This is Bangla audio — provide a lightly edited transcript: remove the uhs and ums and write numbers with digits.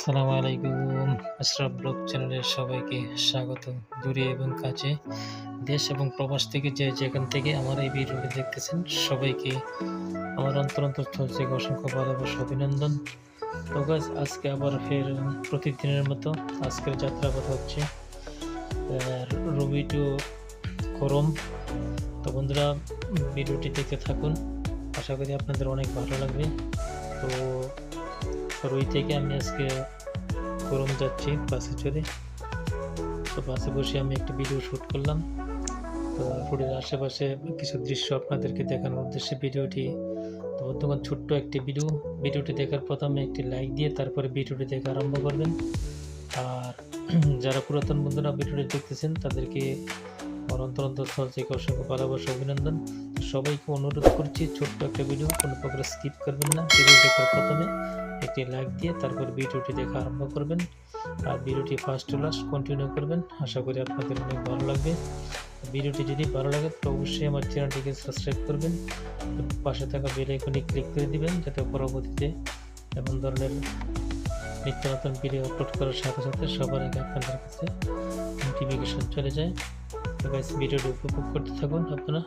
আসসালামু আলাইকুম। আশরাফ ব্লগ চ্যানেলের সবাইকে স্বাগত। দূরে এবং কাছে, দেশ এবং প্রবাস থেকে যে যেখান থেকে আমার এই ভিডিওটি দেখতেছেন সবাইকে আমার অন্তরস্থল থেকে অসংখ্য ভালোবাসা অভিনন্দন। তো গাইস, আজকে আবার ফের প্রতিদিনের মতো আজকের যাত্রাপথ হচ্ছে রুবি টু খরম। তো বন্ধুরা, ভিডিওটি দেখতে থাকুন, আশা করি আপনাদের অনেক ভালো লাগবে। তো রুই থেকে আমি আজকে খরম যাচ্ছি বাসে চড়ে। তো বাসে বসে আমি একটি ভিডিও শ্যুট করলাম। তো রোডের আশেপাশে কিছু দৃশ্য আপনাদেরকে দেখানোর উদ্দেশ্যে ভিডিওটি। তো বর্তমান ছোট্ট একটি ভিডিওটি দেখার প্রথমে একটি লাইক দিয়ে তারপরে ভিডিওটি দেখা আরম্ভ করবেন। আর যারা পুরাতন বন্ধুরা ভিডিওটি দেখতেছেন তাদেরকে আমার অন্তরস্থল থেকে অসংখ্য ভালোবাসা অভিনন্দন। সবাইকে অনুরোধ করছি, ছোট্ট একটা ভিডিও কোনো প্রকার স্কিপ করবেন না। ভিডিও দেখার প্রথমে একটি লাইক দিয়ে তারপর ভিডিওটি দেখা আরম্ভ করবেন আর ভিডিওটি ফার্স্ট টু লাস্ট কন্টিনিউ করবেন। আশা করি আপনাদের অনেক ভালো লাগবে। ভিডিওটি যদি ভালো লাগে তো অবশ্যই আমার চ্যানেলটিকে সাবস্ক্রাইব করবেন, পাশে থাকা বেল আইকনে ক্লিক করে দিবেন যাতে পরবর্তীতে এমন ধরনের নিত্য নতুন ভিডিও আপলোড করার সাথে সাথে সবার আগে আপনাদের কাছে নোটিফিকেশন চলে যায়। তো গাইস, ভিডিওটি উপভোগ করতে থাকুন আপনারা।